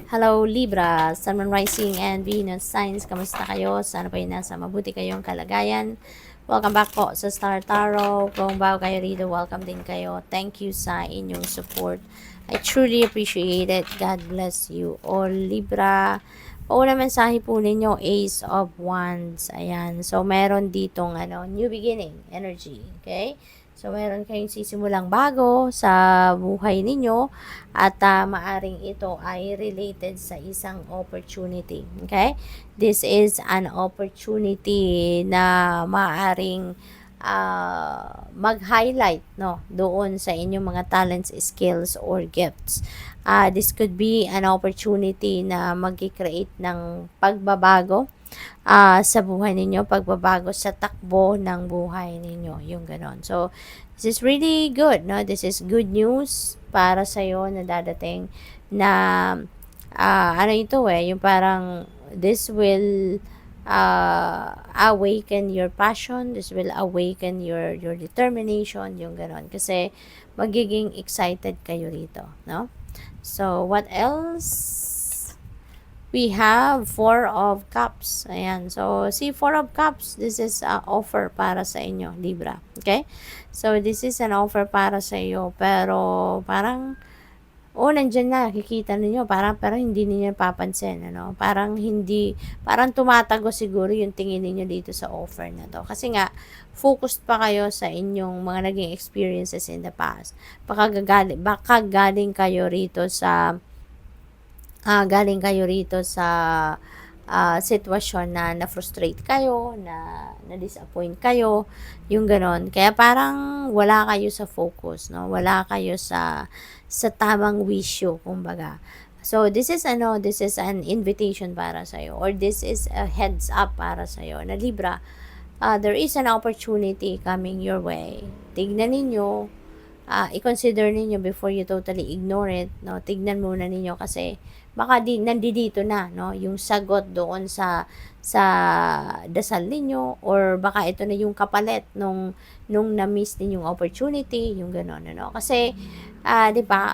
Hello Libra, Sun, Moon, Rising, and Venus signs. Kamusta kayo? Sana po nasa mabuti kayong kalagayan. Welcome back po sa Star Tarot. Kung bago kayo rito, welcome din kayo. Thank you sa inyong support. I truly appreciate it. God bless you all, Libra. Pauna mensahe po ninyo, Ace of Wands. Ayan. So, meron ditong new beginning energy. Okay? So, meron kayong sisimulang bago sa buhay ninyo at maaring ito ay related sa isang opportunity. Okay? This is an opportunity na maaring mag-highlight doon sa inyong mga talents, skills, or gifts. This could be an opportunity na mag-create ng pagbabago sa buhay ninyo, pagbabago sa takbo ng buhay ninyo, yung ganon. So, this is really good, no? This is good news para sa'yo na dadating na, yung parang, this will awaken your passion, this will awaken your determination, yung ganon. Kasi, magiging excited kayo rito, no? So, what else? We have Four of Cups. Ayan. So, see, Four of Cups, this is an offer para sa inyo, Libra. Okay? So, this is an offer para sa iyo. Pero, parang, nandyan na, kikita ninyo. Parang hindi ninyo papansin. Parang tumatago siguro yung tingin ninyo dito sa offer na to. Kasi nga, focused pa kayo sa inyong mga naging experiences in the past. Baka galing kayo rito sa sitwasyon na na-frustrate kayo, na-disappoint kayo, yung ganon. Kaya parang wala kayo sa focus, no? Wala kayo sa tamang wisyo, kumbaga. So, this is an invitation para sa'yo, or this is a heads up para sa'yo, na Libra, there is an opportunity coming your way. Tignan ninyo, i-consider ninyo before you totally ignore it, no? Tignan muna ninyo kasi baka nandito na, no, yung sagot doon sa dasal ninyo, or baka ito na yung kapalit nung na-miss ninyong opportunity, yung gano'n, kasi 'di ba,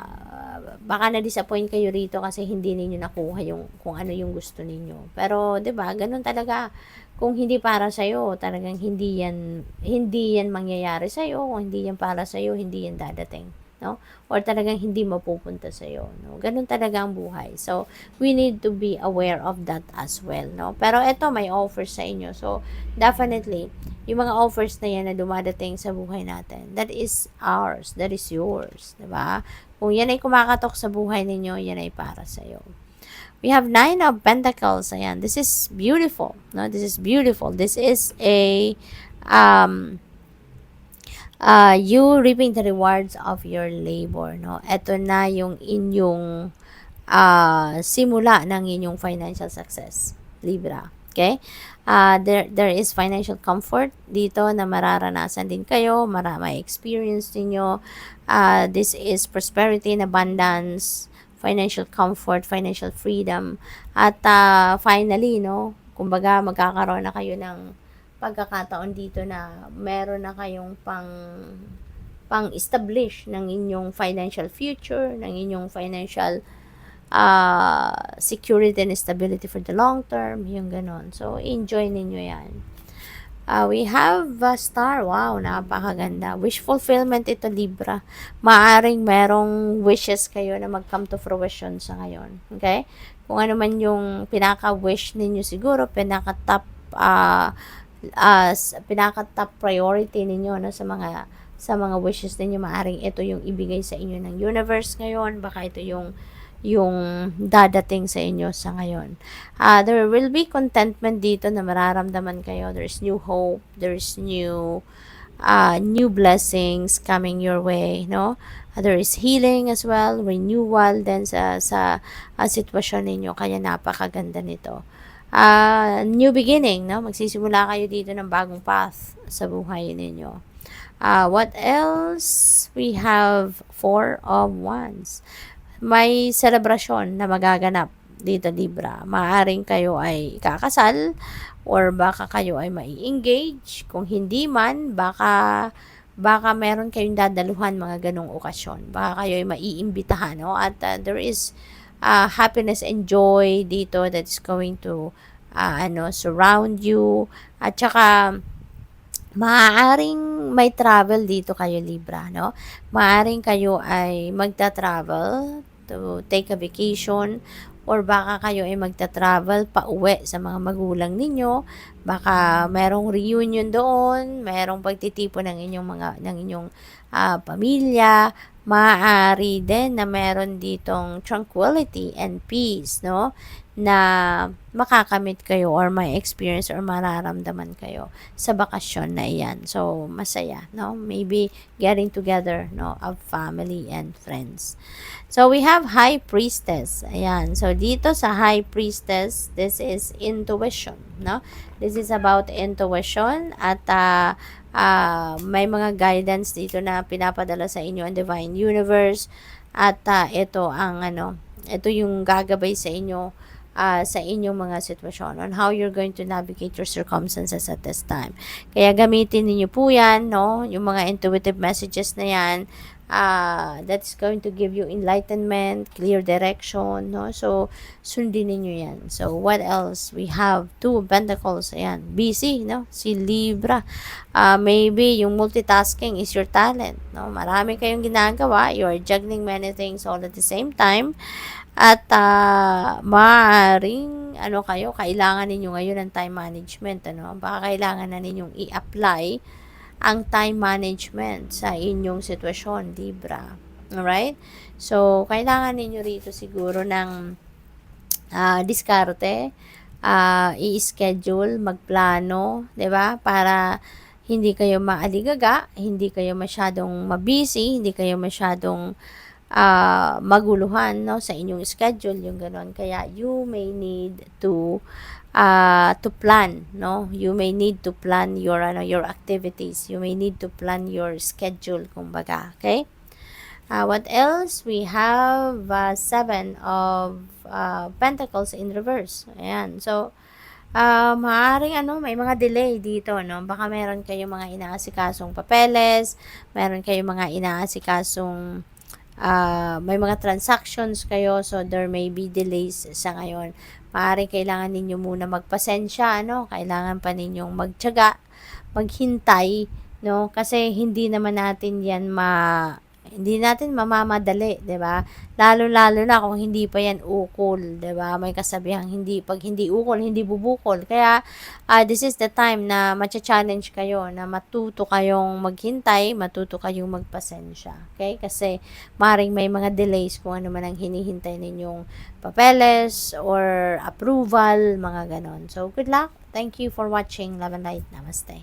baka na-disappoint kayo rito kasi hindi ninyo nakuha yung kung ano yung gusto ninyo. Pero 'di ba, gano'n talaga. Kung hindi para sa iyo, talagang hindi yan mangyayari sa iyo. Kung hindi yan para sa iyo, hindi yan dadating, no? Or talagang hindi mapupunta sa iyo, no? Ganun talaga ang buhay. So, we need to be aware of that as well, no? Pero ito, may offers sa inyo. So, definitely, yung mga offers na yan na dumadating sa buhay natin, that is ours, that is yours, 'di ba? Kung yan ay kumakatok sa buhay ninyo, yan ay para sa iyo. We have Nine of Pentacles. Ayan. This is beautiful. No? This is beautiful. This is a you reaping the rewards of your labor. No? Ito na yung inyong simula ng inyong financial success, Libra. Okay? There is financial comfort dito na mararanasan din kayo, may experience niyo. This is prosperity and abundance, financial comfort, financial freedom. At finally, no, kumbaga magkakaroon na kayo ng pagkakataon dito na meron na kayong pang-establish ng inyong financial future, ng inyong financial security and stability for the long term, yung ganon. So, enjoy ninyo yan. We have a star. Wow, napakaganda. Wish fulfillment ito, Libra. Maaring merong wishes kayo na mag-come to fruition sa ngayon. Okay? Kung ano man yung pinaka-wish ninyo siguro, pinaka-top priority ninyo, no, sa mga wishes ninyo, maaring ito yung ibigay sa inyo ng universe ngayon. Baka ito yung dadating sa inyo sa ngayon. There will be contentment dito na mararamdaman kayo. There's new hope. There's new blessings coming your way, no? There is healing as well, renewal din sa sitwasyon ninyo. Kaya napakaganda nito. New beginning, no? Magsisimula kayo dito ng bagong path sa buhay ninyo. What else? We have Four of Wands. May selebrasyon na magaganap dito, Libra. Maaring kayo ay kakasal, or baka kayo ay mai-engage. Kung hindi man, baka meron kayong dadaluhan mga ganong okasyon. Baka kayo ay maiimbitahan, no? At there is happiness and joy dito that's going to surround you. At saka maaaring may travel dito kayo, Libra, no? Maaaring kayo ay magta-travel to take a vacation, or baka kayo ay magta-travel pauwi sa mga magulang ninyo. Baka merong reunion doon, merong pagtitipon ng inyong pamilya. Maaari din na meron ditong tranquility and peace, no? Na makakamit kayo or may experience or mararamdaman kayo sa bakasyon na iyan. So, masaya, no? Maybe getting together, no, of family and friends. So, we have High Priestess. Ayan. So, dito sa High Priestess, this is intuition, no? This is about intuition at may mga guidance dito na pinapadala sa inyo ang Divine Universe, at ito yung gagabay sa inyo sa inyong mga sitwasyon on how you're going to navigate your circumstances at this time. Kaya gamitin niyo po yan, no? Yung mga intuitive messages na yan, that's going to give you enlightenment, clear direction, no? So, sundin niyo yan. So, what else? We have Two of Pentacles. Ayan, busy, no? Si Libra. Maybe yung multitasking is your talent, no? Marami kayong ginagawa. You are juggling many things all at the same time. At maaaring kailangan ninyo ngayon ng time management, baka kailangan na ninyong i-apply ang time management sa inyong sitwasyon, Libra. Alright? So, kailangan ninyo rito siguro ng diskarte, i-schedule, magplano, 'di ba? Para hindi kayo maaligaga, hindi kayo masyadong mabusy, hindi kayo masyadong maguluhan, no, sa inyong schedule, yung ganon. Kaya you may need to plan, no? You may need to plan your activities. You may need to plan your schedule, kumbaga. Okay? What else? We have Seven of Pentacles in reverse. Ayan. So, maaaring may mga delay dito, no? Baka meron kayong mga inaasikasong papeles, meron kayong mga inaasikasong may mga transactions kayo, so there may be delays sa ngayon. Maaaring kailangan ninyo muna magpasensya, kailangan pa ninyong magtiyaga, maghintay, no? Kasi hindi natin mamamadali, 'di ba? Lalo na kung hindi pa yan ukol, 'di ba? May kasabihang pag hindi ukol, hindi bubukol. Kaya this is the time na matcha-challenge kayo, na matuto kayong maghintay, matuto kayong magpasensya. Okay? Kasi maring may mga delays kung ano man ang hinihintay ninyong papeles or approval, mga ganon. So, good luck. Thank you for watching. Love and light. Namaste.